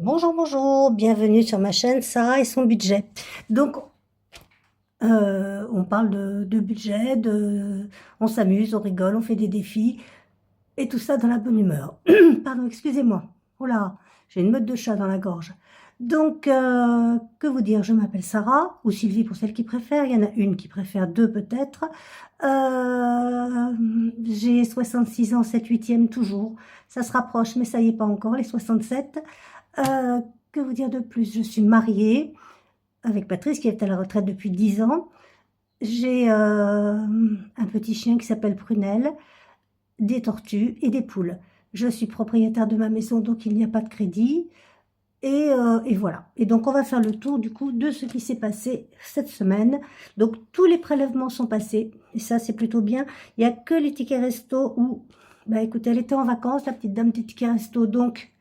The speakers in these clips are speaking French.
Bonjour, bonjour, bienvenue sur ma chaîne Sarah et son budget. Donc, on parle de budget, on s'amuse, on rigole, on fait des défis et tout ça dans la bonne humeur. Pardon, excusez-moi. Oh là, j'ai une meute de chat dans la gorge. Donc, que vous dire, je m'appelle Sarah ou Sylvie pour celles qui préfèrent. Il y en a une qui préfère deux peut-être. J'ai 66 ans, 7 huitième toujours. Ça se rapproche, mais ça y est pas encore, les 67. Euh, que vous dire de plus? Je suis mariée avec Patrice qui est à la retraite depuis 10 ans. J'ai un petit chien qui s'appelle Prunelle, des tortues et des poules. Je suis propriétaire de ma maison, donc il n'y a pas de crédit. Et voilà. Et donc on va faire le tour du coup de ce qui s'est passé cette semaine. Donc tous les prélèvements sont passés et ça c'est plutôt bien. Il n'y a que les tickets resto où, bah écoutez, elle était en vacances, la petite dame des tickets resto, donc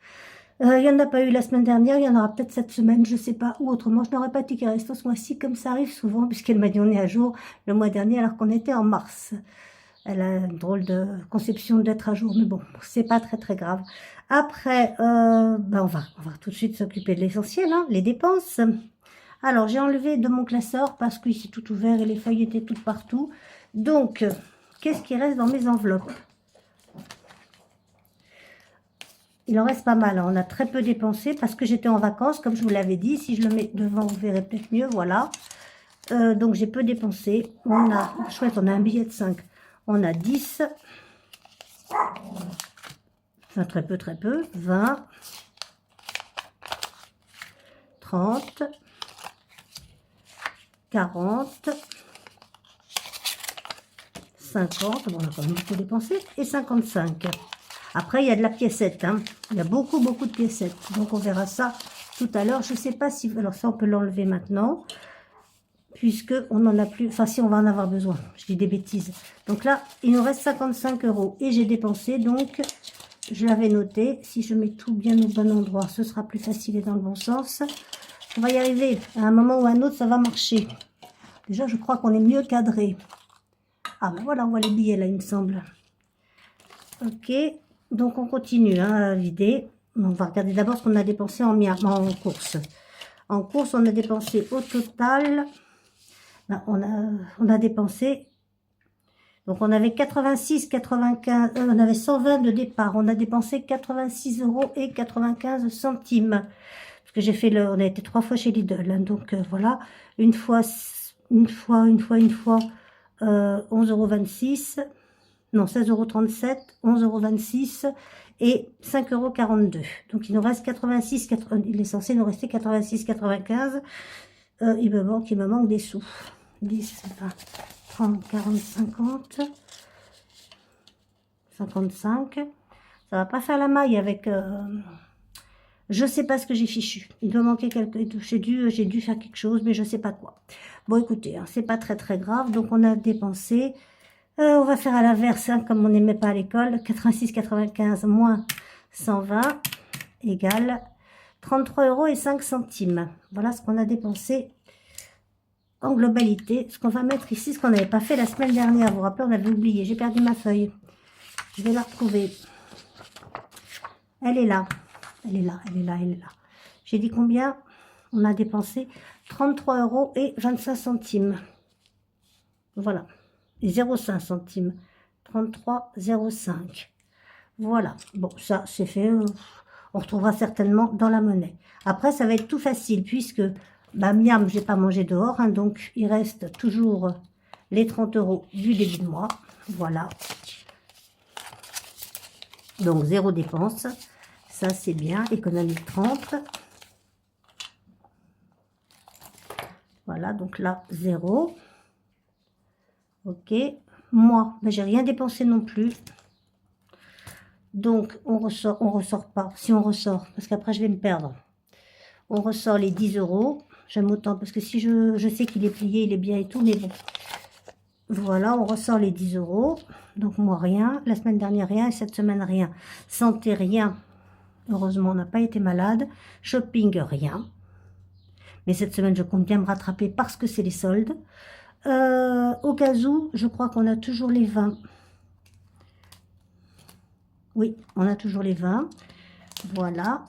il n'y en a pas eu la semaine dernière, il y en aura peut-être cette semaine, je ne sais pas, ou autrement. Je n'aurai pas de ticket resto ce mois-ci, comme ça arrive souvent, puisqu'elle m'a dit on est à jour le mois dernier alors qu'on était en mars. Elle a une drôle de conception d'être à jour, mais bon, c'est pas très très grave. Après, ben on va tout de suite s'occuper de l'essentiel, hein, les dépenses. Alors, j'ai enlevé de mon classeur parce qu'il s'est tout ouvert et les feuilles étaient toutes partout. Donc, qu'est-ce qui reste dans mes enveloppes? Il en reste pas mal, hein. On a très peu dépensé parce que j'étais en vacances, comme je vous l'avais dit. Si je le mets devant, vous verrez peut-être mieux, voilà. Donc j'ai peu dépensé. On a, chouette, on a un billet de 5. On a 10, enfin très peu, 20, 30, 40, 50, bon, on a quand même beaucoup dépensé, et 55. Après, il y a de la piécette, hein. Il y a beaucoup de piécettes. Donc on verra ça tout à l'heure. Je ne sais pas si... Alors ça, on peut l'enlever maintenant, puisque on n'en a plus... Enfin, si, on va en avoir besoin. Je dis des bêtises. Donc là, il nous reste 55 euros. Et j'ai dépensé, donc, je l'avais noté. Si je mets tout bien au bon endroit, ce sera plus facile et dans le bon sens. On va y arriver. À un moment ou à un autre, ça va marcher. Déjà, je crois qu'on est mieux cadré. Ah ben voilà, on voit les billets là, il me semble. Ok, donc on continue hein, à vider. On va regarder d'abord ce qu'on a dépensé en course. En course, on a dépensé au total, ben, on a dépensé, donc on avait 86, 95, on avait 120 de départ. On a dépensé 86 euros et 95 centimes. Parce que j'ai fait on a été 3 fois chez Lidl. Hein, donc voilà, une fois, 11,26 €. Non, 16,37 €, 11,26 € et 5,42 €. Donc, il nous reste 86, il est censé nous rester 86, 95. Il me manque des sous. 10, 20, 30, 40, 50, 55. Ça va pas faire la maille avec... je sais pas ce que j'ai fichu. Il doit manquer j'ai dû faire quelque chose, mais je sais pas quoi. Bon, écoutez, hein, c'est pas très très grave. Donc, on a dépensé... on va faire à l'inverse, hein, comme on n'aimait pas à l'école. 86,95 moins 120 égale 33 euros et 5 centimes. Voilà ce qu'on a dépensé en globalité. Ce qu'on va mettre ici, ce qu'on n'avait pas fait la semaine dernière. Vous vous rappelez, on avait oublié. J'ai perdu ma feuille. Je vais la retrouver. Elle est là. Elle est là, elle est là, elle est là. J'ai dit combien? On a dépensé 33 euros et 25 centimes. Voilà. 0,5 centimes. 33,05. Voilà. Bon, ça, c'est fait. On retrouvera certainement dans la monnaie. Après, ça va être tout facile puisque, bah, miam, j'ai pas mangé dehors. Hein, donc, il reste toujours les 30 euros du début de mois. Voilà. Donc, zéro dépense. Ça, c'est bien. Économie de 30. Voilà. Donc là, zéro. Ok. Moi, ben, j'ai rien dépensé non plus. Donc, on ressort pas. Si on ressort, parce qu'après, je vais me perdre. On ressort les 10 euros. J'aime autant, parce que si je sais qu'il est plié, il est bien et tout, mais bon. Voilà, on ressort les 10 euros. Donc, moi, rien. La semaine dernière, rien. Et cette semaine, rien. Santé, rien. Heureusement, on n'a pas été malade. Shopping, rien. Mais cette semaine, je compte bien me rattraper parce que c'est les soldes. Au cas où, je crois qu'on a toujours les 20. Oui, on a toujours les 20. Voilà.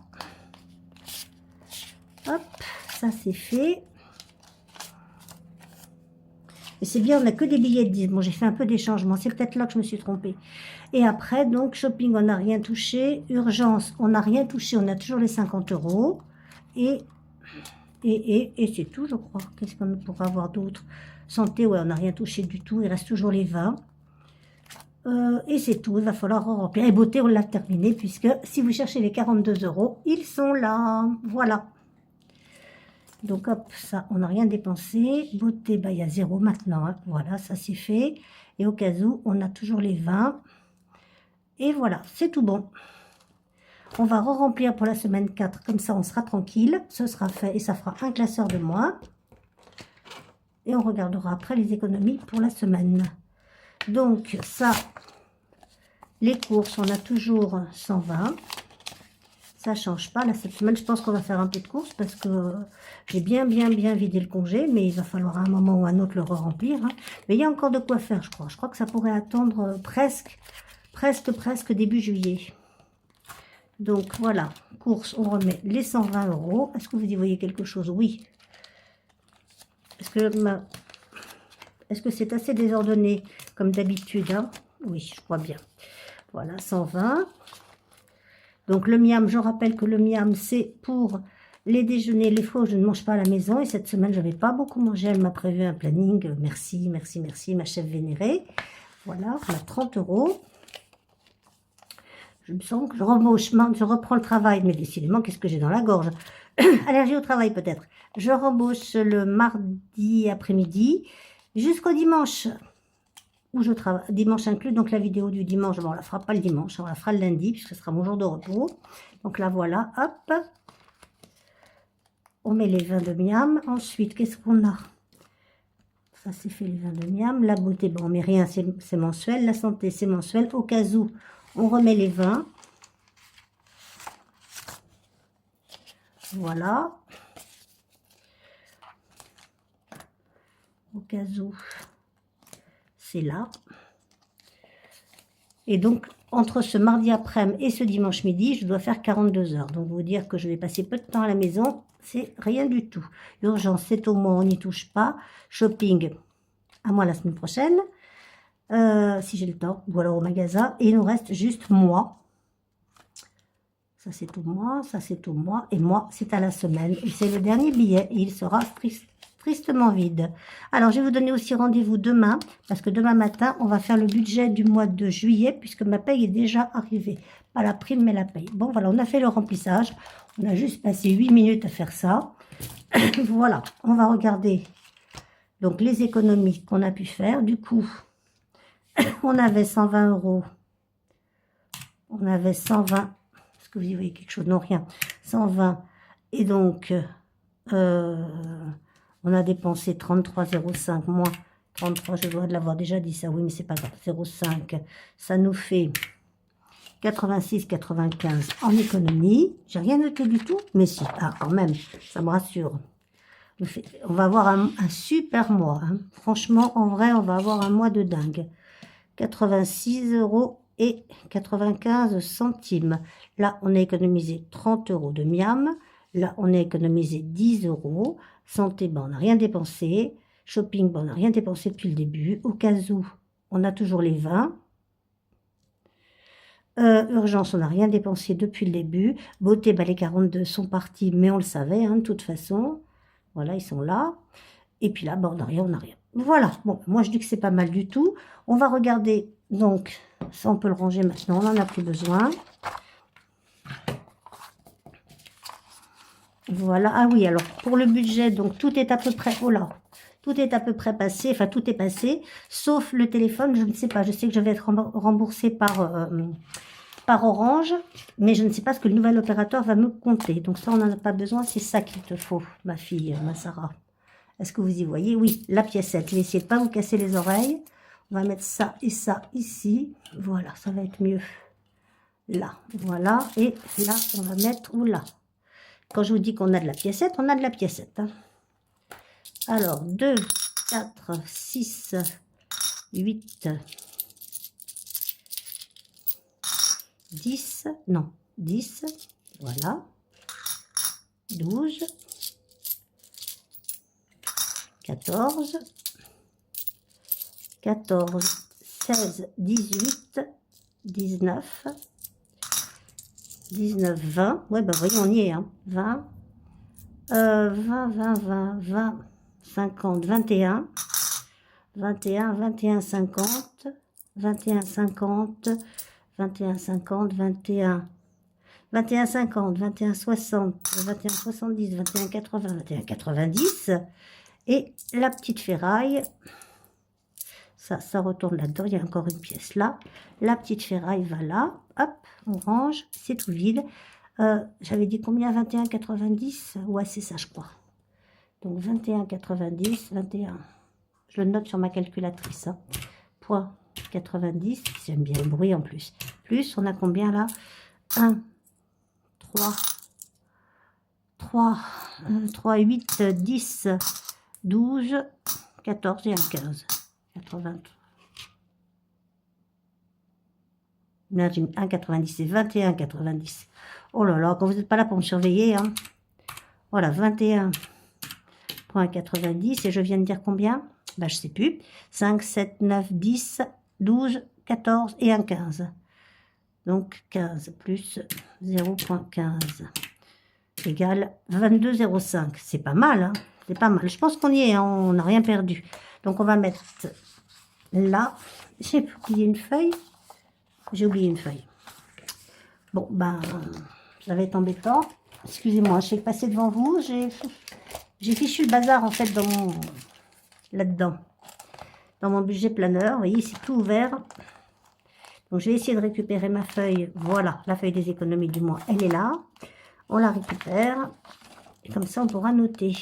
Hop, ça c'est fait. Et c'est bien, on n'a que des billets de 10. Bon, j'ai fait un peu des changements. C'est peut-être là que je me suis trompée. Et après, donc, shopping, on n'a rien touché. Urgence, on n'a rien touché. On a toujours les 50 €. Et c'est tout, je crois. Qu'est-ce qu'on pourra avoir d'autre? Santé, ouais, on n'a rien touché du tout. Il reste toujours les 20. Et c'est tout. Il va falloir remplir. Et beauté, on l'a terminé. Puisque si vous cherchez les 42 €, ils sont là. Voilà. Donc hop, ça, on n'a rien dépensé. Beauté, bah, il y a 0 maintenant. Hein. Voilà, ça c'est fait. Et au cas où, on a toujours les 20. Et voilà, c'est tout bon. On va re-remplir pour la semaine 4. Comme ça, on sera tranquille. Ce sera fait et ça fera un classeur de moins. Et on regardera après les économies pour la semaine. Donc ça, les courses, on a toujours 120. Ça change pas. Là, cette semaine, je pense qu'on va faire un peu de courses parce que j'ai bien vidé le congé. Mais il va falloir à un moment ou à un autre le re-remplir. Hein. Mais il y a encore de quoi faire, je crois. Je crois que ça pourrait attendre presque début juillet. Donc voilà, courses, on remet les 120 €. Est-ce que vous y voyez quelque chose? Oui. Est-ce que c'est assez désordonné comme d'habitude hein? Oui, je crois bien. Voilà, 120. Donc le miam, je rappelle que le miam, c'est pour les déjeuners, les fois où je ne mange pas à la maison. Et cette semaine, je n'avais pas beaucoup mangé. Elle m'a prévu un planning. Merci, ma chef vénérée. Voilà, on a 30 €. Je me sens que je reprends le travail. Mais décidément, qu'est-ce que j'ai dans la gorge? Allergie au travail peut-être. Je rembauche le mardi après-midi jusqu'au dimanche. Où je travaille, dimanche inclus, donc la vidéo du dimanche, bon, on la fera pas le dimanche, on la fera le lundi, puisque ce sera mon jour de repos. Donc là, voilà, hop. On met les 20 de miam. Ensuite, qu'est-ce qu'on a? Ça, c'est fait les 20 de miam. La beauté, bon, on met rien, c'est mensuel. La santé, c'est mensuel. Au cas où, on remet les 20. Voilà. Au cas où, c'est là. Et donc, entre ce mardi après-midi et ce dimanche midi, je dois faire 42 heures. Donc, vous dire que je vais passer peu de temps à la maison, c'est rien du tout. Urgence, c'est au mois, on n'y touche pas. Shopping, à moi la semaine prochaine, si j'ai le temps, ou alors au magasin. Et il nous reste juste moi. Ça, c'est au mois, ça, c'est au mois. Et moi, c'est à la semaine. Et c'est le dernier billet. Et il sera tristement vide. Alors, je vais vous donner aussi rendez-vous demain, parce que demain matin, on va faire le budget du mois de juillet, puisque ma paye est déjà arrivée. Pas la prime, mais la paye. Bon, voilà, on a fait le remplissage. On a juste passé 8 minutes à faire ça. Voilà, on va regarder donc les économies qu'on a pu faire. Du coup, on avait 120 €. On avait 120. Est-ce que vous y voyez quelque chose? Non, rien. 120. Et donc, on a dépensé 33,05 moins 33, je dois l'avoir déjà dit ça, oui, mais c'est pas grave, 0,5. Ça nous fait 86,95 en économie. J'ai rien noté du tout, mais si, ah, quand même, ça me rassure. On va avoir un super mois. Hein. Franchement, en vrai, on va avoir un mois de dingue. 86 € et 95 centimes. Là, on a économisé 30 € de miam. Là, on a économisé 10 €. Santé, ben, on n'a rien dépensé. Shopping, ben, on n'a rien dépensé depuis le début. Au cas où, on a toujours les 20. Urgence, on n'a rien dépensé depuis le début. Beauté, ben, les 42 sont partis, mais on le savait, hein, de toute façon. Voilà, ils sont là. Et puis là, ben, on n'a rien, Voilà, bon, moi je dis que c'est pas mal du tout. On va regarder, donc, ça on peut le ranger maintenant, on n'en a plus besoin. Voilà, ah oui, alors pour le budget, donc tout est à peu près, oh là, tout est à peu près passé, enfin tout est passé, sauf le téléphone, je ne sais pas, je sais que je vais être remboursée par Orange, mais je ne sais pas ce que le nouvel opérateur va me compter. Donc ça, on n'en a pas besoin, c'est ça qu'il te faut, ma fille, ma Sarah. Est-ce que vous y voyez? Oui, la piécette. Je vais essayer de ne pas vous casser les oreilles. On va mettre ça et ça ici. Voilà, ça va être mieux. Là, voilà. Et là, on va mettre, oula. Quand je vous dis qu'on a de la piécette, on a de la piécette. Hein. Alors, 2, 4, 6, 8, 10. Non, 10. Voilà. 12. 14, 14, 16, 18, 19, 19, 20. Ouais, bah voyez, on y est, hein. 20, 20, 20, 20, 20, 50, 21, 21, 21, 50, 21, 50, 21, 50, 21, 21, 50, 21, 60, 21, 70, 21, 80, 21, 90. Et la petite ferraille, ça retourne là-dedans, il y a encore une pièce là. La petite ferraille va là, hop, on range, c'est tout vide. J'avais dit combien? 21,90? Ouais, c'est ça, je crois. Donc 21,90, 21. Je le note sur ma calculatrice. Hein. Point 90, j'aime bien le bruit en plus. Plus, on a combien là? 1, 3, 3, 3, 8, 10, 12, 14 et 1, 15. 80. Là, j'ai mis 1,90, c'est 21,90. Oh là là, quand vous n'êtes pas là pour me surveiller, hein. Voilà, 21,90. Et je viens de dire combien? Bah, je sais plus. 5, 7, 9, 10, 12, 14 et 1, 15. Donc, 15 plus 0,15 égale 22,05. C'est pas mal, hein. C'est pas mal. Je pense qu'on y est, hein. On n'a rien perdu. Donc, on va mettre là. J'ai oublié une feuille. J'ai oublié une feuille. Bon, ben, ça va être embêtant. Excusez-moi, je vais passer devant vous. J'ai fichu le bazar, en fait, là-dedans. Dans mon budget planeur. Vous voyez, c'est tout ouvert. Donc, je vais essayer de récupérer ma feuille. Voilà, la feuille des économies du mois, elle est là. On la récupère. Et comme ça, on pourra noter.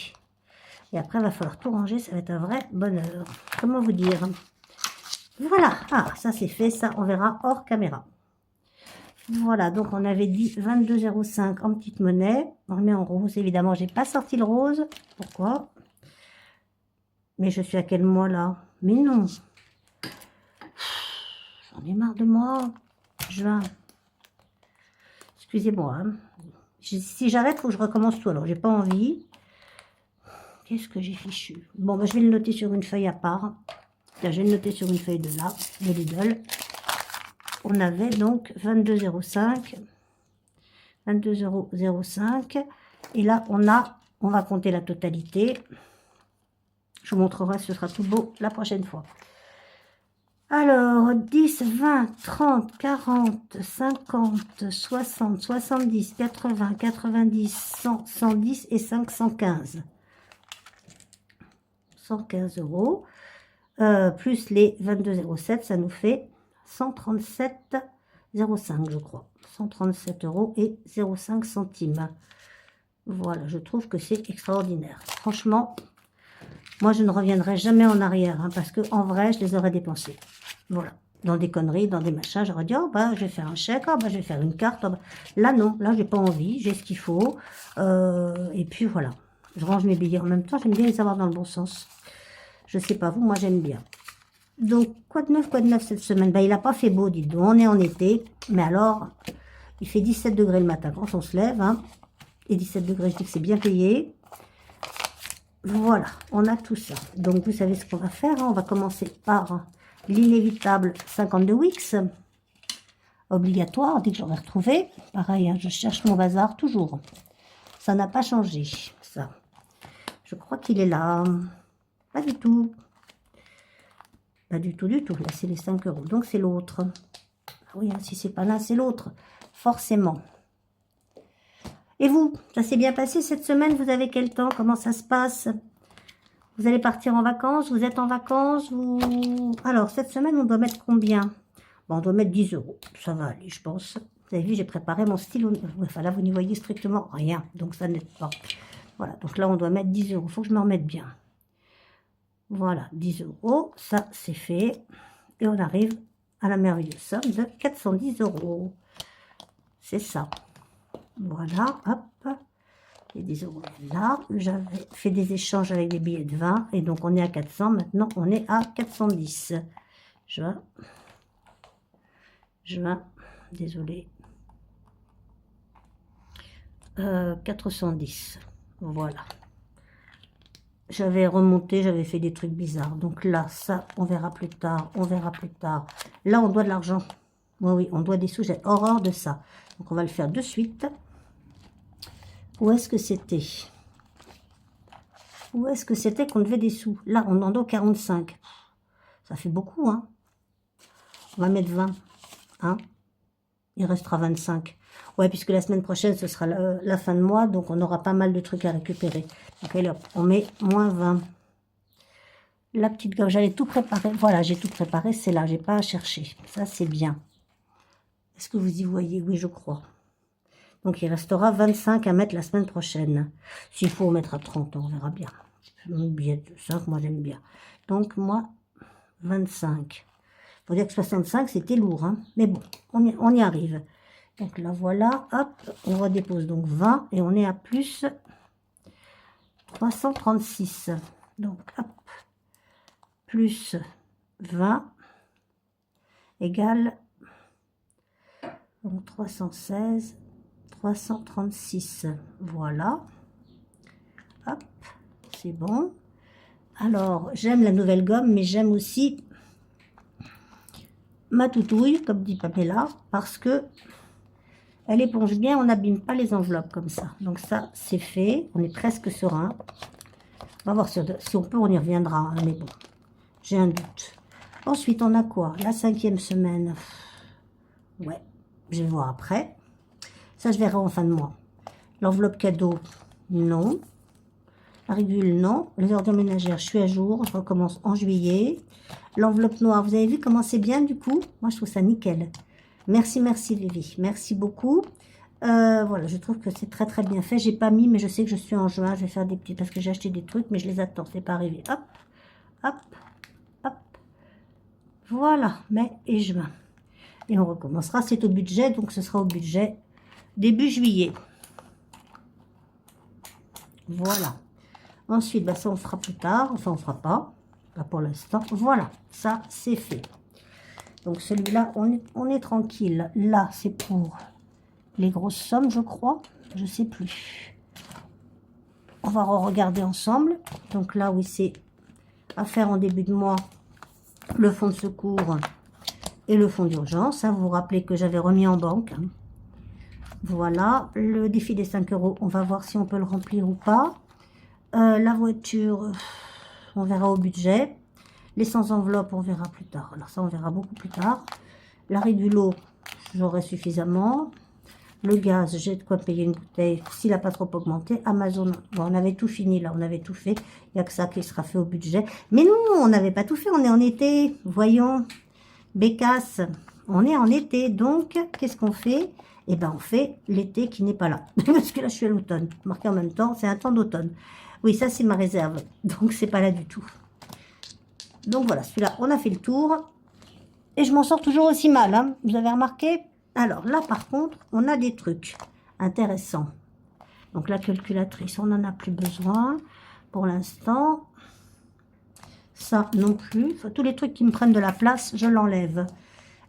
Et après, il va falloir tout ranger. Ça va être un vrai bonheur. Comment vous dire? Voilà. Ah, ça, c'est fait. Ça, on verra hors caméra. Voilà, donc on avait dit 22,05 en petite monnaie. On remet en rose, évidemment. J'ai pas sorti le rose. Pourquoi? Mais je suis à quel mois là? Mais non. J'en ai marre de moi. Juin. Excusez-moi. Hein. Si j'arrête, il faut que je recommence tout. Alors, j'ai pas envie. Qu'est-ce que j'ai fichu? Bon, ben, je vais le noter sur une feuille à part. Là, je vais le noter sur une feuille de là, de Lidl. On avait donc 22,05. 22,05 €. Et là, on va compter la totalité. Je vous montrerai, ce sera tout beau la prochaine fois. Alors, 10, 20, 30, 40, 50, 60, 70, 80, 90, 100, 110 et 5, 115. 115 €. Plus les 22,07, ça nous fait 137,05 je crois. 137 € et 0,5 centimes. Voilà, je trouve que c'est extraordinaire. Franchement, moi je ne reviendrai jamais en arrière, hein, parce que en vrai, je les aurais dépensés. Voilà, dans des conneries, dans des machins, j'aurais dit, oh bah je vais faire un chèque, oh bah je vais faire une carte. Oh, bah. Là non, là j'ai pas envie, j'ai ce qu'il faut. Et puis voilà, je range mes billets en même temps, j'aime bien les avoir dans le bon sens. Je sais pas vous, moi j'aime bien. Donc, quoi de neuf cette semaine? Bah, il n'a pas fait beau, dites donc. On est en été. Mais alors, il fait 17 degrés le matin quand on se lève. Hein. Et 17 degrés, je dis que c'est bien payé. Voilà, on a tout ça. Donc, vous savez ce qu'on va faire. Hein. On va commencer par l'inévitable 52 Wix. Obligatoire, dès que j'aurai retrouvé. Pareil, hein, je cherche mon bazar toujours. Ça n'a pas changé, ça. Je crois qu'il est là. Pas du tout. Pas du tout, du tout. Là, c'est les 5 €. Donc, c'est l'autre. Ah oui, hein, si c'est pas là, c'est l'autre. Forcément. Et vous, ça s'est bien passé cette semaine? Vous avez quel temps? Comment ça se passe? Vous allez partir en vacances? Vous êtes en vacances? Alors, cette semaine, on doit mettre combien? Bon, on doit mettre 10 €. Ça va aller, je pense. Vous avez vu, j'ai préparé mon stylo. Enfin, là, vous n'y voyez strictement rien. Donc, ça n'aide pas. Voilà, donc là, on doit mettre 10 €. Il faut que je me remette bien. Voilà, 10 €, ça c'est fait. Et on arrive à la merveilleuse somme de 410 €. C'est ça. Voilà, hop. Les 10 € là. J'avais fait des échanges avec des billets de 20. Et donc on est à 400. Maintenant on est à 410. Juin. Désolé. 410. Voilà. j'avais remonté, j'avais fait des trucs bizarres. Donc là, ça, on verra plus tard, on verra plus tard. Là, on doit de l'argent. Oui, oui, on doit des sous, j'ai horreur de ça. Donc, on va le faire de suite. Où est-ce que c'était? Où est-ce que c'était qu'on devait des sous? Là, on en doit 45. Ça fait beaucoup, hein. On va mettre 20. Hein. Il restera 25. Ouais, puisque la semaine prochaine, ce sera la fin de mois, donc on aura pas mal de trucs à récupérer. Donc, allez, hop, on met moins 20. La petite gorge, j'allais tout préparer. Voilà, j'ai tout préparé, c'est là, j'ai pas à chercher. Ça, c'est bien. Est-ce que vous y voyez? Oui, je crois. Donc, il restera 25 à mettre la semaine prochaine. S'il faut, on mettra 30, on verra bien. Billet de 5, moi, j'aime bien. Donc, moi, 25. Faut dire que 65, c'était lourd, hein. Mais bon, on y arrive. Donc, là, voilà, hop, on redépose donc 20 et on est à plus 336. Donc, hop, plus 20 égale donc 316, 336. Voilà. Hop, c'est bon. Alors, j'aime la nouvelle gomme, mais j'aime aussi ma toutouille, comme dit Pamela, parce que elle éponge bien, on n'abîme pas les enveloppes comme ça. Donc ça, c'est fait. On est presque serein. On va voir si on peut, on y reviendra. Hein, mais bon, j'ai un doute. Ensuite, on a quoi? La 5e semaine. Ouais, je vais voir après. Ça, je verrai en fin de mois. L'enveloppe cadeau, non. La régule, non. Les ordures ménagères, je suis à jour. Je recommence en juillet. L'enveloppe noire, vous avez vu comment c'est bien du coup? Moi, je trouve ça nickel. Merci, merci Vivi. Merci beaucoup. Voilà, je trouve que c'est très très bien fait. J'ai pas mis, mais je sais que je suis en juin. Je vais faire des petits parce que j'ai acheté des trucs, mais je les attends. C'est pas arrivé. Hop, hop, hop. Voilà, mai et juin. Et on recommencera. C'est au budget, donc ce sera au budget début juillet. Voilà. Ensuite, bah, ça on fera plus tard. Enfin, on fera pas. Pas pour l'instant. Voilà, ça c'est fait. Donc celui-là, on est tranquille. Là, c'est pour les grosses sommes, je crois. Je sais plus. On va regarder ensemble. Donc là, oui, c'est à faire en début de mois le fonds de secours et le fonds d'urgence. Vous vous rappelez que j'avais remis en banque. Voilà. Le défi des 5 €, on va voir si on peut le remplir ou pas. La voiture, on verra au budget. Les sans enveloppe, on verra plus tard. Alors ça, on verra beaucoup plus tard. La régulo, j'aurai suffisamment. Le gaz, j'ai de quoi payer une bouteille s'il n'a pas trop augmenté. Amazon, bon, on avait tout fini là, on avait tout fait. Il n'y a que ça qui sera fait au budget. Mais non, on n'avait pas tout fait, on est en été. Voyons, Bécasse, on est en été. Donc, qu'est-ce qu'on fait? Eh bien, on fait l'été qui n'est pas là. Parce que là, je suis à l'automne. Marqué en même temps, c'est un temps d'automne. Oui, ça, c'est ma réserve. Donc, c'est pas là du tout. Donc, voilà, celui-là, on a fait le tour. Et je m'en sors toujours aussi mal, hein. Vous avez remarqué? Alors, là, par contre, on a des trucs intéressants. Donc, la calculatrice, on n'en a plus besoin pour l'instant. Ça, non plus. Enfin, tous les trucs qui me prennent de la place, je l'enlève.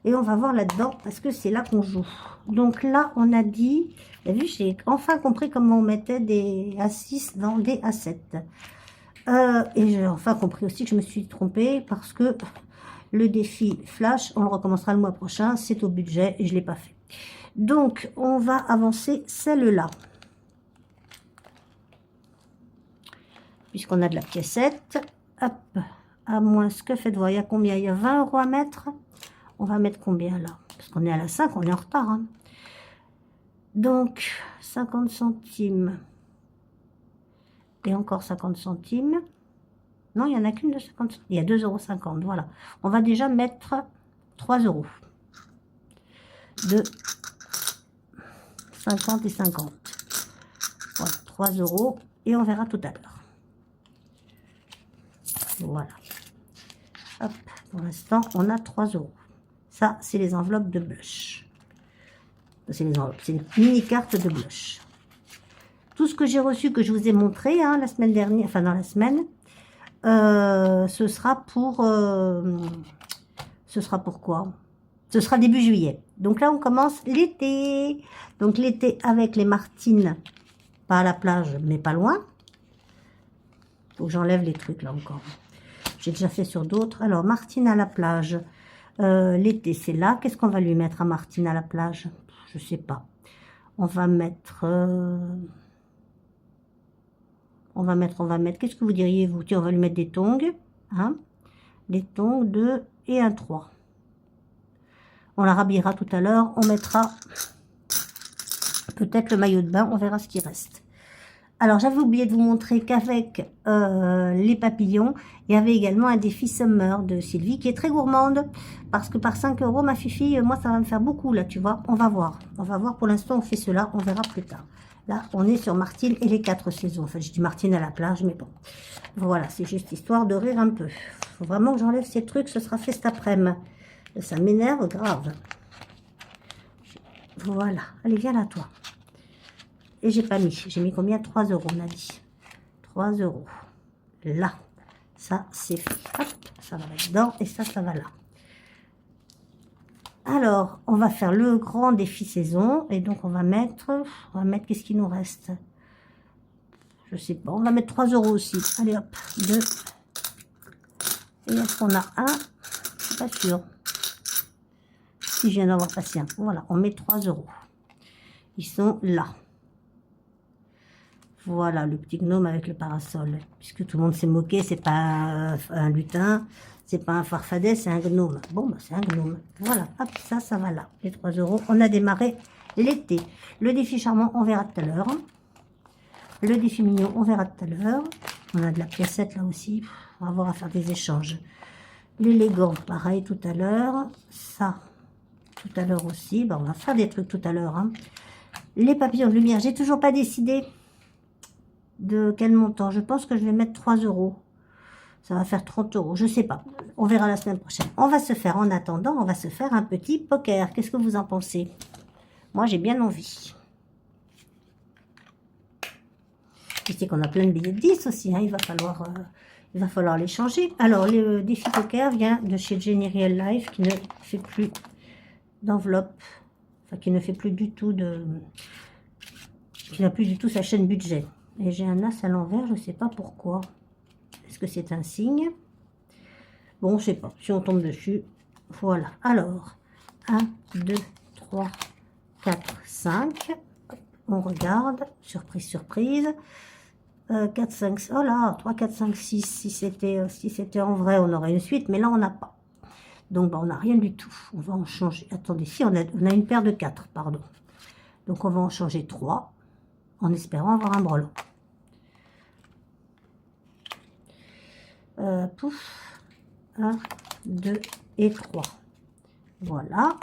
Et on va voir là-dedans, parce que c'est là qu'on joue. Donc là, on a dit... Vous avez vu, j'ai enfin compris comment on mettait des A6 dans des A7. Et j'ai enfin compris aussi que je me suis trompée, parce que... Le défi flash, on le recommencera le mois prochain, c'est au budget et je ne l'ai pas fait. Donc, on va avancer celle-là. Puisqu'on a de la piécette. Hop, à moins ce que faites voir, il y a combien? Il y a 20 € à mettre. On va mettre combien là? Parce qu'on est à la 5, on est en retard. Hein. Donc, 50 centimes. Et encore 50 centimes. Non, il n'y en a qu'une de 50 centimes. Il y a 2,50 €, voilà. On va déjà mettre 3 € de 50 et 50. Voilà, 3 € et on verra tout à l'heure. Voilà. Hop, pour l'instant, on a 3 €. Ça, c'est les enveloppes de blush. C'est les enveloppes, c'est les mini-cartes de blush. Tout ce que j'ai reçu, que je vous ai montré hein, la semaine dernière, enfin dans la semaine, ce sera pour quoi? Ce sera début juillet. Donc là, on commence l'été. Donc l'été avec les Martines, pas à la plage, mais pas loin. Faut que j'enlève les trucs là encore. J'ai déjà fait sur d'autres. Alors, Martine à la plage. L'été, c'est là. Qu'est-ce qu'on va lui mettre à Martine à la plage? Je sais pas. On va mettre... on va mettre... Qu'est-ce que vous diriez, vous? Tiens, on va lui mettre des tongs. Hein? Des tongs, 2 et un 3. On la rhabillera tout à l'heure. On mettra peut-être le maillot de bain. On verra ce qui reste. Alors, j'avais oublié de vous montrer qu'avec les papillons, il y avait également un défi Summer de Sylvie qui est très gourmande. Parce que par 5 €, ma fifi, moi, ça va me faire beaucoup, là, tu vois. On va voir. On va voir. Pour l'instant, on fait cela. On verra plus tard. Là, on est sur Martine et les 4 saisons. Enfin, je dis Martine à la plage, mais bon. Voilà, c'est juste histoire de rire un peu. Faut vraiment que j'enlève ces trucs. Ce sera fait cet après-midi. Ça m'énerve grave. Voilà. Allez, viens là, toi. Et j'ai pas mis. J'ai mis combien? 3 €, on a dit. 3 €. Là. Ça, c'est fait. Hop, ça va là-dedans. Et ça va là. Alors, on va faire le grand défi saison. Et donc, on va mettre qu'est-ce qu'il nous reste? Je sais pas. On va mettre 3 € aussi. Allez, hop. 2. Et est-ce qu'on a un? Je suis pas sûre. Si je viens d'avoir passé un. Voilà, on met 3 €. Ils sont là. Voilà, le petit gnome avec le parasol. Puisque tout le monde s'est moqué, c'est pas un lutin, c'est pas un farfadet, c'est un gnome. Bon, bah, c'est un gnome. Voilà, hop, ça va là. Les 3 €. On a démarré l'été. Le défi charmant, on verra tout à l'heure. Le défi mignon, on verra tout à l'heure. On a de la piécette là aussi. On va avoir à faire des échanges. L'élégant, pareil tout à l'heure. Ça, tout à l'heure aussi. Bah, on va faire des trucs tout à l'heure. Hein. Les papillons de lumière, j'ai toujours pas décidé de quel montant. Je pense que je vais mettre 3 €. Ça va faire 30 €. Je sais pas. On verra la semaine prochaine. On va se faire, en attendant, on va se faire un petit poker. Qu'est-ce que vous en pensez? Moi, j'ai bien envie. Je sais qu'on a plein de billets de 10 aussi. Hein. Il va falloir les changer. Alors, le défi poker vient de chez Jenny Real Life qui ne fait plus d'enveloppe. Enfin, qui ne fait plus du tout de... qui n'a plus du tout sa chaîne budget. Et j'ai un as à l'envers, je ne sais pas pourquoi. Est-ce que c'est un signe? Bon, je ne sais pas. Si on tombe dessus, voilà. Alors, 1, 2, 3, 4, 5. On regarde. Surprise, surprise. 4, 5, oh là, 3, 4, 5, 6. Si c'était en vrai, on aurait une suite, mais là, on n'a pas. Donc, bah, on n'a rien du tout. On va en changer. Attendez, si, on a une paire de 4, pardon. Donc, on va en changer 3, en espérant avoir un brelan. Pouf, 1, 2 et 3. Voilà.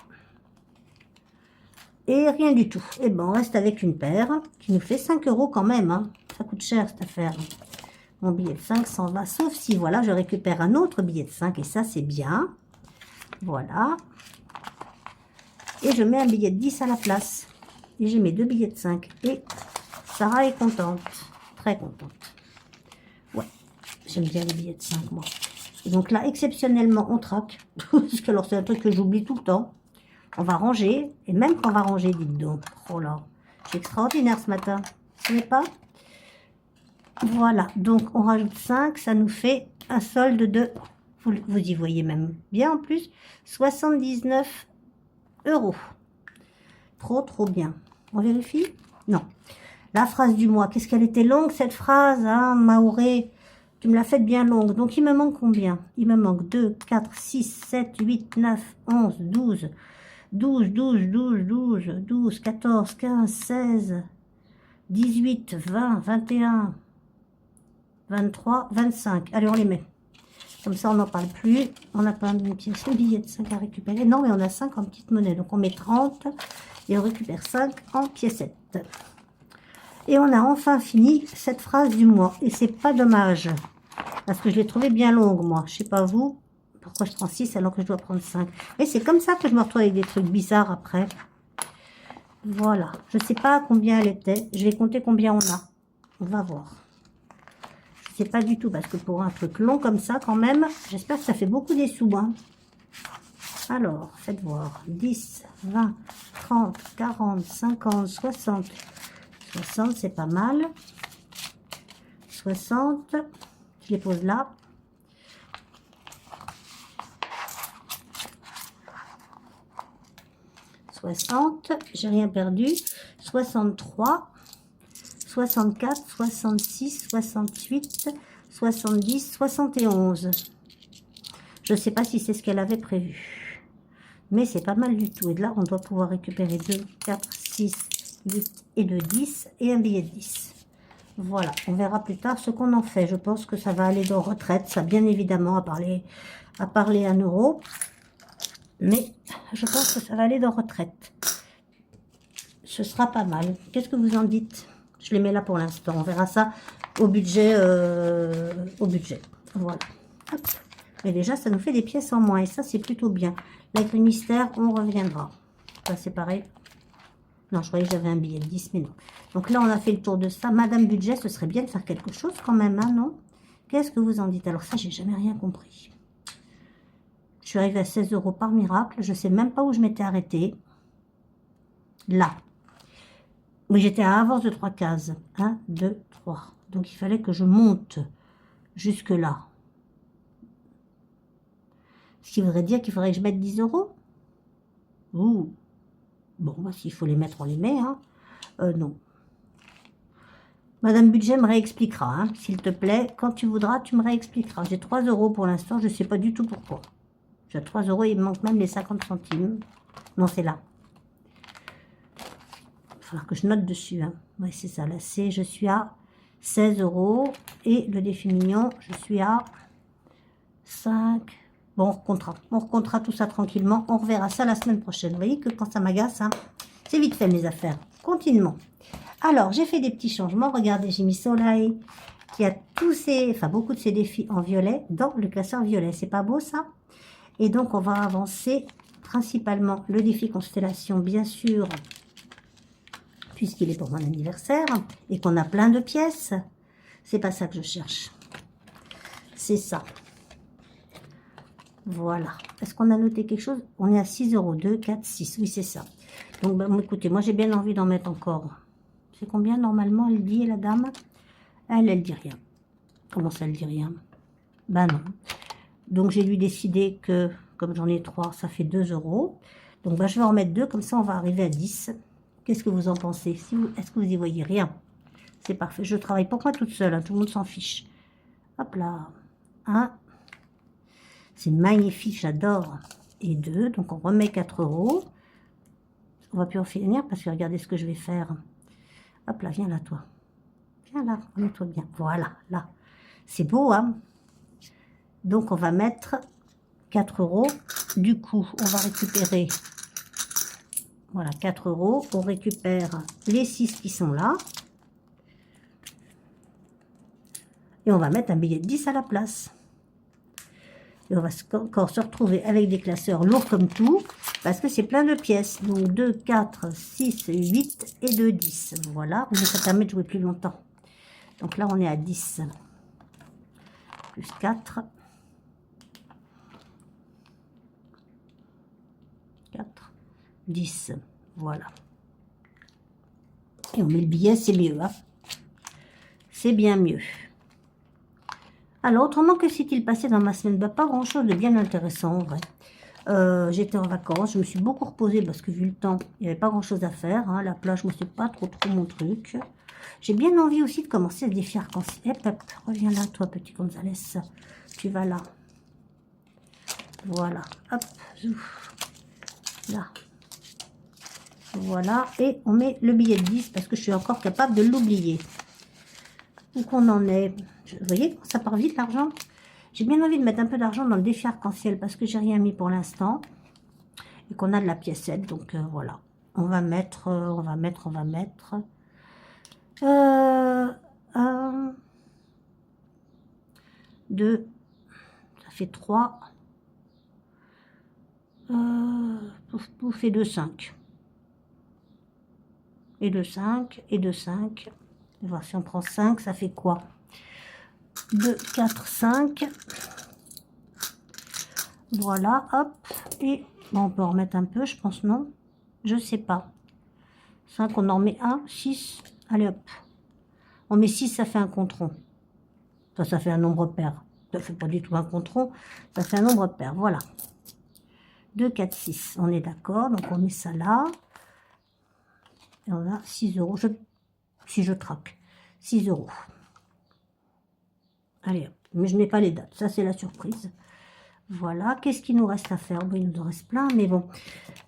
Et rien du tout. Et ben on reste avec une paire qui nous fait 5 € quand même. Hein. Ça coûte cher cette affaire. Mon billet de 5 s'en va. Sauf si, voilà, je récupère un autre billet de 5. Et ça, c'est bien. Voilà. Et je mets un billet de 10 à la place. Et j'ai mes 2 billets de 5. Et Sarah est contente. Très contente. Ouais. J'aime bien les billets de 5, moi. Et donc là, exceptionnellement, on traque. Parce que alors, c'est un truc que j'oublie tout le temps. On va ranger. Et même quand on va ranger, dites donc. Oh là, c'est extraordinaire ce matin. Ce n'est pas? Voilà. Donc, on rajoute 5. Ça nous fait un solde de... Vous y voyez même bien en plus. 79 €. Trop, trop bien. On vérifie? Non. La phrase du mois. Qu'est-ce qu'elle était longue, cette phrase, hein, Maoré? Tu me l'as faite bien longue. Donc, il me manque combien? Il me manque 2, 4, 6, 7, 8, 9, 11, 12, 12, 12, 12, 12, 12, 14, 15, 16, 18, 20, 21, 23, 25. Allez, on les met. Comme ça, on n'en parle plus. On n'a pas un billet de 5 à récupérer. Non, mais on a 5 en petite monnaie. Donc, on met 30 et on récupère 5 en piécettes. Et on a enfin fini cette phrase du mois. Et c'est pas dommage. Parce que je l'ai trouvée bien longue, moi. Je sais pas vous. Pourquoi je prends 6 alors que je dois prendre 5. Et c'est comme ça que je me retrouve avec des trucs bizarres après. Voilà. Je sais pas combien elle était. Je vais compter combien on a. On va voir. Je sais pas du tout. Parce que pour un truc long comme ça, quand même, j'espère que ça fait beaucoup des sous. Hein. Alors, faites voir. 10, 20, 30, 40, 50, 60. 60, c'est pas mal. 60. Je les pose là. J'ai rien perdu. 63, 64, 66, 68, 70, 71. Je ne sais pas si c'est ce qu'elle avait prévu. Mais c'est pas mal du tout. Et de là, on doit pouvoir récupérer 2, 4, 6, 8 et 2, 10 et un billet de 10. Voilà, on verra plus tard ce qu'on en fait. Je pense que ça va aller dans retraite. Ça, bien évidemment, à parler 1 euro. Mais je pense que ça va aller dans retraite. Ce sera pas mal. Qu'est-ce que vous en dites? Je les mets là pour l'instant. On verra ça au budget. Voilà. Hop. Mais déjà, ça nous fait des pièces en moins. Et ça, c'est plutôt bien. La grille mystère, on reviendra. Ça, c'est pareil. Non, je croyais que j'avais un billet de 10, mais non. Donc là, on a fait le tour de ça. Madame Budget, ce serait bien de faire quelque chose quand même, hein, non? Qu'est-ce que vous en dites? Alors ça, j'ai jamais rien compris. Je suis arrivée à 16 euros par miracle. Je ne sais même pas où je m'étais arrêtée. Là. Oui, j'étais à avance de 3 cases. 1, 2, 3. Donc, il fallait que je monte jusque là. Ce qui voudrait dire qu'il faudrait que je mette 10 euros. Ouh. Bon, bah, s'il faut les mettre, on les met. Hein. Non. Madame Budget me réexpliquera, hein, s'il te plaît. Quand tu voudras, tu me réexpliqueras. J'ai 3 euros pour l'instant. Je ne sais pas du tout pourquoi. J'ai 3 euros, il me manque même les 50 centimes. Non, c'est là. Il va falloir que je note dessus. Hein. Oui, c'est ça. Là, c'est, je suis à 16 euros. Et le défi mignon, je suis à 5. Bon, on recomptera tout ça tranquillement. On reverra ça la semaine prochaine. Vous voyez que quand ça m'agace, hein, c'est vite fait mes affaires. Continuons. Alors, j'ai fait des petits changements. Regardez, j'ai mis Soleil qui a tous ces, enfin beaucoup de ces défis en violet dans le classeur violet. C'est pas beau ça? Et donc, on va avancer principalement le défi Constellation, bien sûr, puisqu'il est pour mon anniversaire et qu'on a plein de pièces. C'est pas ça que je cherche. C'est ça. Voilà. Est-ce qu'on a noté quelque chose? On est à 6 euros. 2, 4, 6. Oui, c'est ça. Donc, bah, écoutez, moi, j'ai bien envie d'en mettre encore. C'est combien, normalement, elle dit, la dame? Elle dit rien. Comment ça, elle dit rien? Ben non. Donc, j'ai dû décider que, comme j'en ai 3, ça fait 2 euros. Donc, bah, je vais en mettre 2. Comme ça, on va arriver à 10. Qu'est-ce que vous en pensez? Est-ce que vous y voyez rien? C'est parfait. Je travaille pour moi toute seule. Hein. Tout le monde s'en fiche. Hop là. 1. C'est magnifique, j'adore. Et 2, donc on remet 4 euros. On va plus en finir parce que regardez ce que je vais faire. Hop là, viens là, toi. Viens là, remets-toi bien. Voilà, là. C'est beau, hein? Donc, on va mettre 4 euros. Du coup, on va récupérer, voilà, 4 euros. On récupère les 6 qui sont là. Et on va mettre un billet de 10 à la place. Et on va encore se retrouver avec des classeurs lourds comme tout, parce que c'est plein de pièces. Donc 2, 4, 6, 8 et 2, 10. Voilà, mais ça permet de jouer plus longtemps. Donc là, on est à 10. Plus 4. 4, 10. Voilà. Et on met le billet, c'est mieux. Hein, c'est bien mieux. Alors, autrement, que s'est-il passé dans ma semaine? Bah, pas grand-chose de bien intéressant, en vrai. J'étais en vacances, je me suis beaucoup reposée parce que vu le temps, il n'y avait pas grand-chose à faire. Hein. La plage, moi, c'est pas trop mon truc. J'ai bien envie aussi de commencer à se défier arc-en-ciel. Hop, reviens là, toi, petit Gonzalez. Tu vas là. Voilà. Hop, là. Voilà. Et on met le billet de 10 parce que je suis encore capable de l'oublier. Où qu'on en est? Vous voyez, ça part vite l'argent. J'ai bien envie de mettre un peu d'argent dans le défi arc-en-ciel parce que j'ai rien mis pour l'instant. Et qu'on a de la piécette. Donc voilà. On va mettre, 1, 2, ça fait 3. Pouf, pouf, et 2, 5. Et 2, 5, et 2, 5. On va voir si on prend 5, ça fait quoi? 2, 4, 5. Voilà, hop. Et bon, on peut en remettre un peu, je pense, non? Je sais pas. 5, on en met 1, 6. Allez, hop. On met 6, ça fait un compte rond. Enfin, ça fait un nombre pair. Ça fait pas du tout un compte rond. Ça fait un nombre pair. Voilà. 2, 4, 6. On est d'accord. Donc, on met ça là. Et on a 6 euros. Si je traque. 6 euros. Allez, mais je n'ai pas les dates. Ça, c'est la surprise. Voilà. Qu'est-ce qu'il nous reste à faire? Bon, il nous en reste plein, mais bon.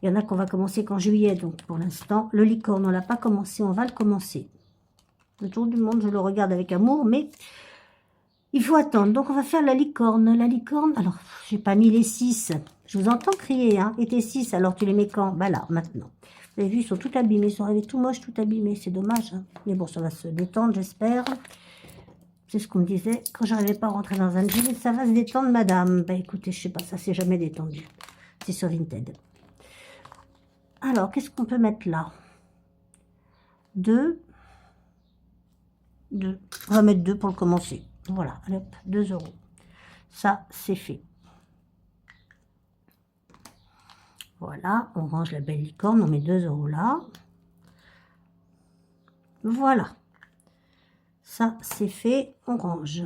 Il y en a qu'on va commencer qu'en juillet. Donc, pour l'instant, le licorne, on ne l'a pas commencé. On va le commencer. Le tour du monde, je le regarde avec amour, mais il faut attendre. Donc, on va faire la licorne. La licorne, alors, j'ai pas mis les 6. Je vous entends crier, hein. Et tes 6, alors tu les mets quand? Bah là, maintenant. Vous avez vu, ils sont tout abîmés. Ils sont arrivés tout moches, tout abîmés. C'est dommage, hein. Mais bon, ça va se détendre, j'espère. C'est ce qu'on me disait. Quand j'arrivais pas à rentrer dans un jean, ça va se détendre, madame. Bah écoutez, je sais pas, ça s'est jamais détendu. C'est sur Vinted. Alors, qu'est-ce qu'on peut mettre là? 2. 2. On va mettre 2 pour le commencer. Voilà, allez, hop, 2 euros. Ça, c'est fait. Voilà, on range la belle licorne, on met 2 euros là. Voilà. Ça, c'est fait, on range.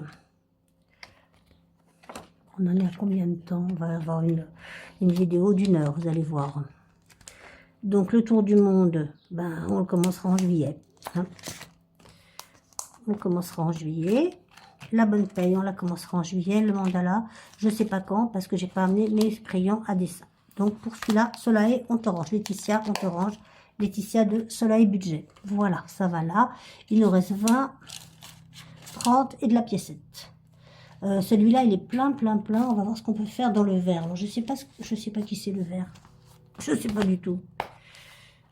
On en est à combien de temps? On va avoir une vidéo d'1 heure, vous allez voir. Donc, le tour du monde, ben, on le commencera en juillet. Hein. On commencera en juillet. La bonne paye, on la commencera en juillet. Le mandala, je ne sais pas quand, parce que j'ai pas amené mes crayons à dessin. Donc, pour celui-là, Soleil, on te range. Laetitia, on te range. Laetitia de Soleil Budget. Voilà, ça va là. Il nous reste 20, 30 et de la piécette. Celui-là, il est plein, plein, plein. On va voir ce qu'on peut faire dans le vert. Alors, je sais pas qui c'est le vert. Je ne sais pas du tout.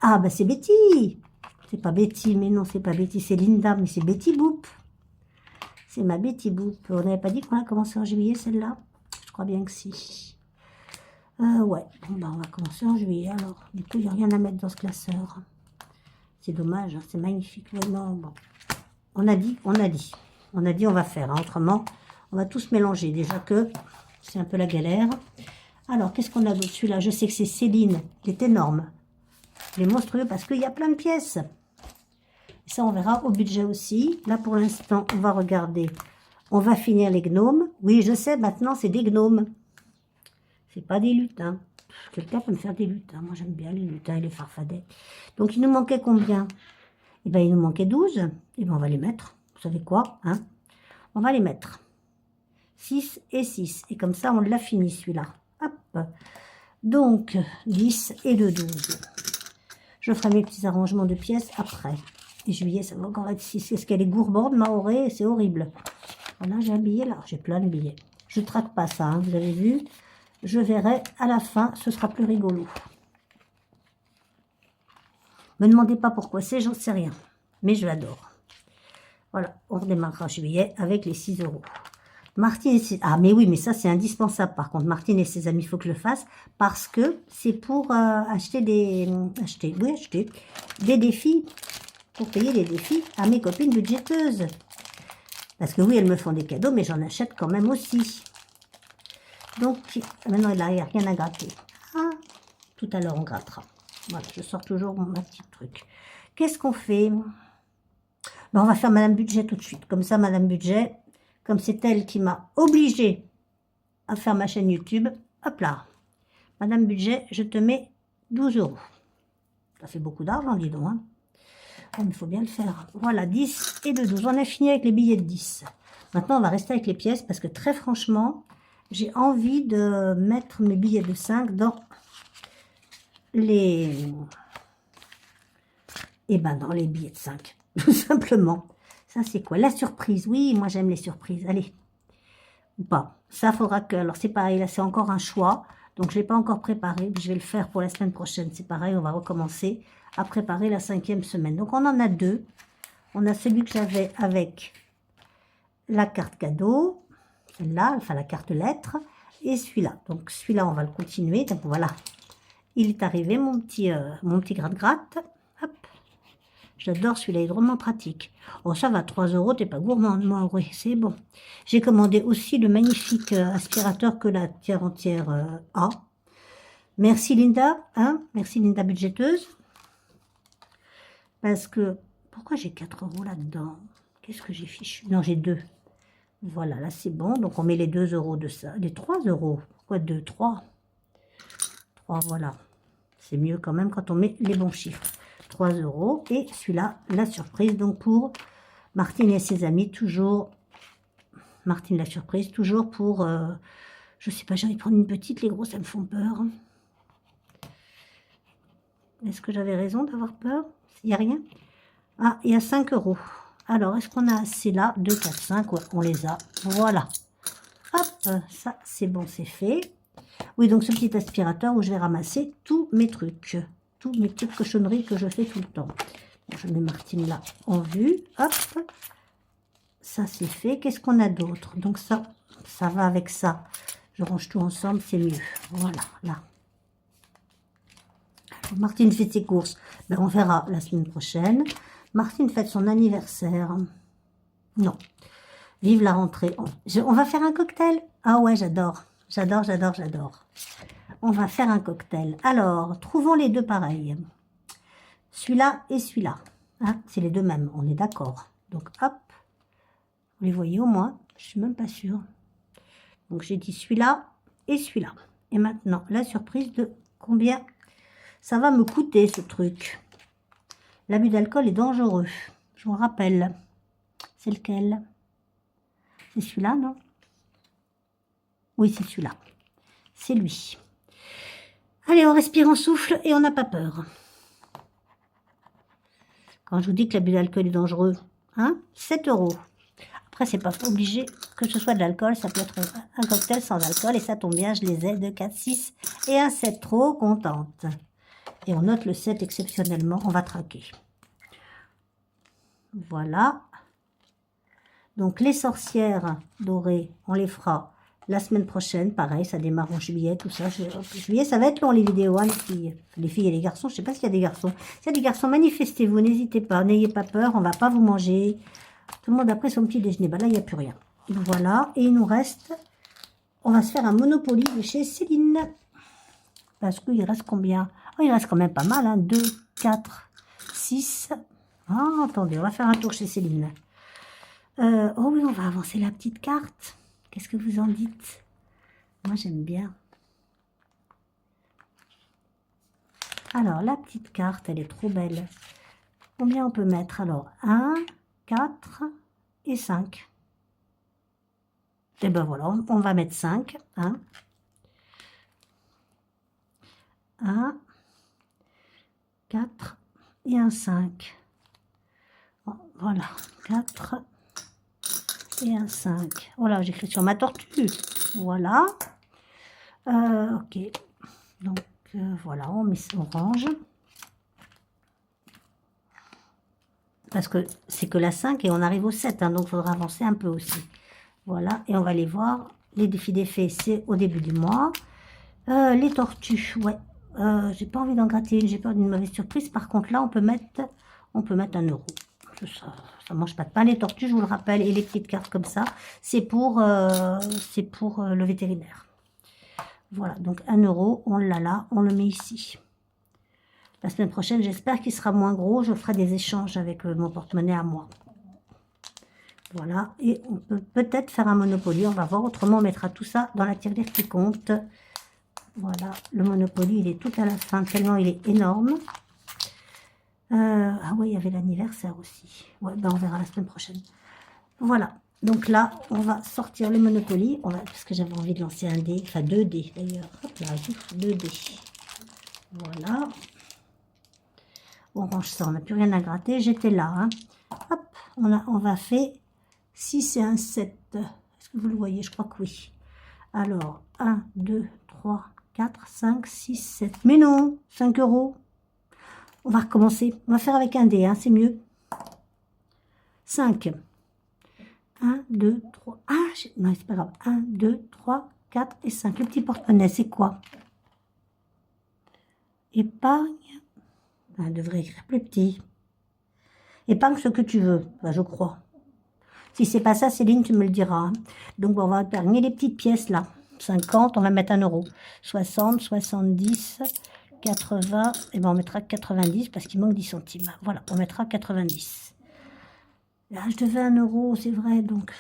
Ah, bah c'est Betty. C'est pas Betty, mais non, c'est pas Betty. C'est Linda, mais c'est Betty Boop. C'est ma Betty Boop. On n'avait pas dit qu'on a commencé en juillet, celle-là? Je crois bien que si. Ouais, bon, bah, on va commencer en juillet. Alors, du coup, il n'y a rien à mettre dans ce classeur. C'est dommage, hein, c'est magnifique. Vraiment, bon. On a dit. On a dit, on va faire. Hein, autrement, on va tous mélanger. Déjà que c'est un peu la galère. Alors, qu'est-ce qu'on a d'autre? Celui-là, je sais que c'est Céline. Il est énorme. Il est monstrueux parce qu'il y a plein de pièces. Et ça, on verra au budget aussi. Là, pour l'instant, on va regarder. On va finir les gnomes. Oui, je sais, maintenant, c'est des gnomes. C'est pas des lutins. Quelqu'un peut me faire des lutins. Moi, j'aime bien les lutins et les farfadets. Donc, il nous manquait combien? Eh bien, il nous manquait 12. Eh bien, on va les mettre. Vous savez quoi, hein? On va les mettre. 6 et 6. Et comme ça, on l'a fini, celui-là. Hop. Donc, 10 et le 12. Je ferai mes petits arrangements de pièces après. Et juillet, ça va encore être 6. Est-ce qu'elle est gourmande, Maoré? C'est horrible. Voilà, j'ai un billet là. J'ai plein de billets. Je ne traque pas ça, hein, vous avez vu. Je verrai à la fin, ce sera plus rigolo. Me demandez pas pourquoi c'est, j'en sais rien. Mais je l'adore. Voilà, on redémarrera juillet avec les 6 euros. Martine et ses... Ah, mais oui, mais ça, c'est indispensable. Par contre, Martine et ses amis, il faut que je le fasse. Parce que c'est pour acheter des... Acheter des défis. Pour payer les défis à mes copines budgéteuses. Parce que oui, elles me font des cadeaux, mais j'en achète quand même aussi. Donc, maintenant, il n'y a rien à gratter. Ah, tout à l'heure, on grattera. Voilà, je sors toujours ma petite truc. Qu'est-ce qu'on fait? Ben, on va faire Madame Budget tout de suite. Comme ça, Madame Budget, comme c'est elle qui m'a obligée à faire ma chaîne YouTube, hop là. Madame Budget, je te mets 12 euros. Ça fait beaucoup d'argent, dis donc. Hein. Oh, il faut bien le faire. Voilà, 10 et de 12. On a fini avec les billets de 10. Maintenant, on va rester avec les pièces parce que très franchement, j'ai envie de mettre mes billets de 5 dans les... Eh ben, dans les billets de 5. Tout simplement. Ça, c'est quoi? La surprise. Oui, moi, j'aime les surprises. Allez. Ou pas. Ça, faudra que... Alors, c'est pareil. Là, c'est encore un choix. Donc, je ne l'ai pas encore préparé. Je vais le faire pour la semaine prochaine. C'est pareil. On va recommencer à préparer la 5e semaine. Donc, on en a 2. On a celui que j'avais avec la carte cadeau. Celle-là. Enfin, la carte lettre. Et celui-là. Donc, celui-là, on va le continuer. Donc, voilà. Il est arrivé, mon petit gratte-gratte. Hop. J'adore celui-là, il est vraiment pratique. Oh, ça va, 3 euros, t'es pas gourmande, moi, oui, c'est bon. J'ai commandé aussi le magnifique aspirateur que la Terre entière a. Merci Linda, hein, merci Linda budgéteuse. Parce que, pourquoi j'ai 4 euros là-dedans? Qu'est-ce que j'ai fichu? Non, j'ai 2. Voilà, là c'est bon. Donc on met les 2 euros de ça. Les 3 euros. Pourquoi 2, 3? 3, voilà. C'est mieux quand même quand on met les bons chiffres. 3 euros. Et celui-là, la surprise. Donc pour Martine et ses amis, toujours. Martine la surprise, toujours pour... je sais pas, j'ai envie de prendre une petite. Les gros, ça me font peur. Est-ce que j'avais raison d'avoir peur? Il n'y a rien? Ah, il y a 5 euros. Alors, est-ce qu'on a assez là? 2, 4, 5. Ouais, on les a. Voilà. Hop, ça, c'est bon, c'est fait. Oui, donc ce petit aspirateur où je vais ramasser tous mes trucs. Toutes mes petites cochonneries que je fais tout le temps. Bon, je mets Martine là en vue. Hop. Ça, c'est fait. Qu'est-ce qu'on a d'autre? Donc ça va avec ça. Je range tout ensemble, c'est mieux. Voilà, là. Alors, Martine fait ses courses. Ben, on verra la semaine prochaine. Martine fête son anniversaire. Non. Vive la rentrée. On va faire un cocktail. Ah ouais, j'adore. J'adore, j'adore, j'adore. On va faire un cocktail. Alors, trouvons les deux pareils. Celui-là et celui-là. Hein, c'est les deux mêmes, on est d'accord. Donc, hop. Vous les voyez au moins? Je suis même pas sûre. Donc, j'ai dit celui-là et celui-là. Et maintenant, la surprise de combien ça va me coûter, ce truc. L'abus d'alcool est dangereux. Je vous rappelle. C'est lequel? C'est celui-là, non? Oui, c'est celui-là. C'est lui. Allez, on respire, on souffle et on n'a pas peur. Quand je vous dis que l'abus d'alcool est dangereux, hein, 7 euros. Après, c'est pas obligé que ce soit de l'alcool. Ça peut être un cocktail sans alcool. Et ça tombe bien, je les ai. 2, 4, 6 et un 7. Trop contente. Et on note le 7 exceptionnellement. On va traquer. Voilà. Donc, les sorcières dorées, on les fera la semaine prochaine. Pareil, ça démarre en juillet, tout ça. Juillet, ça va être long, les vidéos, hein, les filles. Les filles et les garçons, je ne sais pas s'il y a des garçons. S'il y a des garçons, manifestez-vous, n'hésitez pas. N'ayez pas peur, on ne va pas vous manger. Tout le monde a pris son petit déjeuner. Ben là, il n'y a plus rien. Voilà, et il nous reste... On va se faire un Monopoly de chez Céline. Parce qu'il reste combien? Oh, il reste quand même pas mal, hein. 2, 4, 6... Ah, attendez, on va faire un tour chez Céline. Oh oui, on va avancer la petite carte. Qu'est-ce que vous en dites? Moi, j'aime bien. Alors, la petite carte, elle est trop belle. Combien on peut mettre? Alors, 1, 4 et 5. Et ben voilà, on va mettre 5. 1, 4 et un 5. Voilà, 4 et un 5. Voilà, j'écris sur ma tortue. Voilà. Ok. Donc, voilà, on met orange. Parce que c'est que la 5 et on arrive au 7. Hein, donc, il faudra avancer un peu aussi. Voilà. Et on va aller voir. Les défis des fées, c'est au début du mois. Les tortues, ouais. J'ai pas envie d'en gratter une. J'ai peur d'une mauvaise surprise. Par contre, là, on peut mettre 1 euro. Ça mange pas de pain. Les tortues, je vous le rappelle, et les petites cartes comme ça, c'est pour le vétérinaire. Voilà, donc 1 euro, on l'a là, on le met ici. La semaine prochaine, j'espère qu'il sera moins gros. Je ferai des échanges avec mon porte-monnaie à moi. Voilà, et on peut peut-être faire un Monopoly, on va voir. Autrement, on mettra tout ça dans la tirelire qui compte. Voilà, le Monopoly, il est tout à la fin, tellement il est énorme. Ah ouais, il y avait l'anniversaire aussi. Ouais, ben on verra la semaine prochaine. Voilà. Donc là, on va sortir le Monopoly. Parce que j'avais envie de lancer un dé. Enfin, 2 dés d'ailleurs. Hop là, 2 dés. Voilà. On range ça. On n'a plus rien à gratter. J'étais là. Hein. Hop. On va faire 6 et un 7. Est-ce que vous le voyez? Je crois que oui. Alors, 1, 2, 3, 4, 5, 6, 7. Mais non, 5 euros. On va recommencer. On va faire avec un dé, hein, c'est mieux. 5. 1, 2, 3. Ah, non, c'est pas grave. 1, 2, 3, 4 et 5. Le petit porte-monnaie, c'est quoi? Épargne. On devrait écrire plus petit. Épargne ce que tu veux, ben, je crois. Si c'est pas ça, Céline, tu me le diras. Hein. Donc, on va épargner les petites pièces là. 50, on va mettre 1 euro. 60, 70... 80, et ben on mettra 90 parce qu'il manque 10 centimes. Voilà, on mettra 90. Là, je devais 1 euro, c'est vrai, donc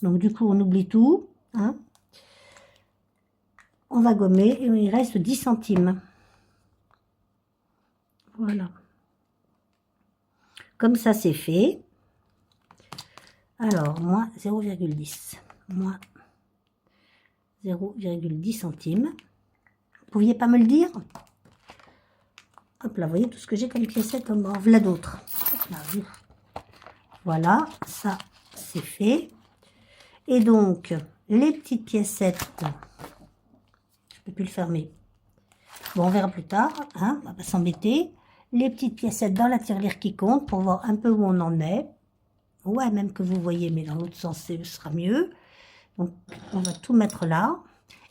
Donc du coup, on oublie tout. Hein. On va gommer et il reste 10 centimes. Voilà. Comme ça, c'est fait. Alors, moins 0,10. Moins 0,10 centimes. Vous pouviez pas me le dire? Hop là, vous voyez tout ce que j'ai comme piécette en bas. Voilà d'autres. Voilà, ça, c'est fait. Et donc, les petites piécettes, je ne peux plus le fermer. Bon, on verra plus tard, hein, on va pas s'embêter. Les petites piécettes dans la tirelire qui compte pour voir un peu où on en est. Ouais, même que vous voyez, mais dans l'autre sens, ce sera mieux. Donc, on va tout mettre là.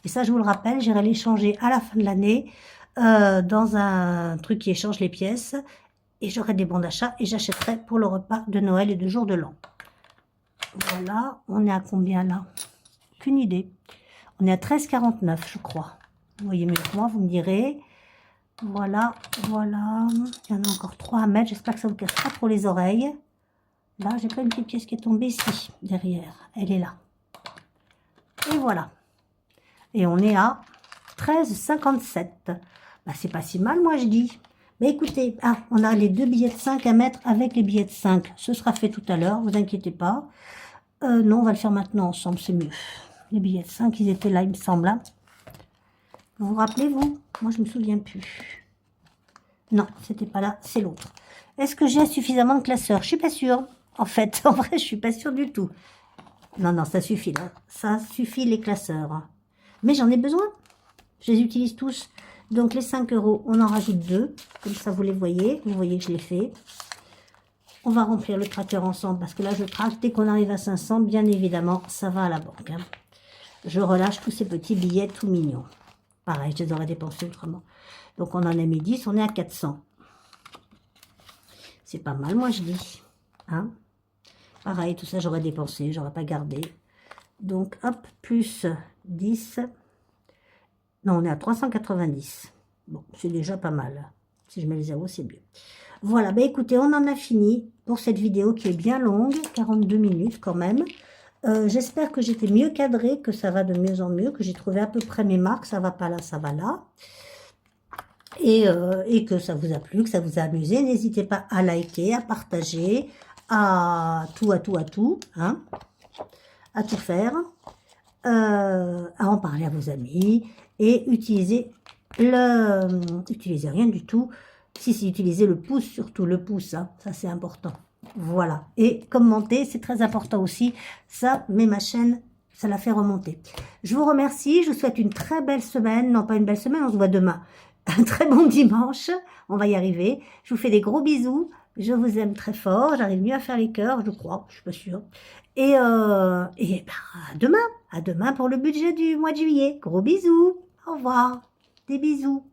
Et ça, je vous le rappelle, j'irai les changer à la fin de l'année dans un truc qui échange les pièces. Et j'aurai des bons d'achat et j'achèterai pour le repas de Noël et de jour de l'an. Voilà, on est à combien là? Aucune idée. On est à 13,49 je crois. Vous voyez mieux que moi, vous me direz. Voilà, voilà. Il y en a encore 3 à mettre. J'espère que ça ne vous casse pas trop les oreilles. Là, j'ai pas une petite pièce qui est tombée ici, derrière. Elle est là. Et voilà. Et on est à 13,57. Bah, c'est pas si mal, moi, je dis. Mais écoutez, ah, on a les 2 billets de 5 à mettre avec les billets de 5. Ce sera fait tout à l'heure, vous inquiétez pas. Non, on va le faire maintenant ensemble, c'est mieux. Les billets de 5, ils étaient là, il me semble. Hein. Vous vous rappelez, vous? Moi, je me souviens plus. Non, c'était pas là, c'est l'autre. Est-ce que j'ai suffisamment de classeurs? Je suis pas sûre. En fait, en vrai, je suis pas sûre du tout. Non, non, ça suffit, là. Ça suffit, les classeurs. Mais j'en ai besoin. Je les utilise tous. Donc, les 5 €, on en rajoute 2. Comme ça, vous les voyez. Vous voyez que je l'ai fait. On va remplir le tracker ensemble. Parce que là, je traque. Dès qu'on arrive à 500, bien évidemment, ça va à la banque. Hein. Je relâche tous ces petits billets tout mignons. Pareil, je les aurais dépensés autrement. Donc, on en a mis 10. On est à 400. C'est pas mal, moi, je dis. Hein. Pareil, tout ça, j'aurais dépensé. J'aurais pas gardé. Donc, hop, plus 10. Non, on est à 390. Bon, c'est déjà pas mal. Si je mets le 0, c'est mieux. Voilà, ben écoutez, on en a fini pour cette vidéo qui est bien longue, 42 minutes quand même. J'espère que j'étais mieux cadrée, que ça va de mieux en mieux, que j'ai trouvé à peu près mes marques, ça va pas là, ça va là. Et que ça vous a plu, que ça vous a amusé. N'hésitez pas à liker, à partager, à tout, hein, à tout faire, à en parler à vos amis. Et utilisez rien du tout. Si, utilisez le pouce, surtout le pouce, hein, ça c'est important. Voilà. Et commenter, c'est très important aussi. Ça met ma chaîne, ça la fait remonter. Je vous remercie, je vous souhaite une très belle semaine. Non, pas une belle semaine, on se voit demain. Un très bon dimanche, on va y arriver. Je vous fais des gros bisous. Je vous aime très fort. J'arrive mieux à faire les cœurs, je crois, je suis pas sûre. Et ben, à demain pour le budget du mois de juillet. Gros bisous. Au revoir. Des bisous.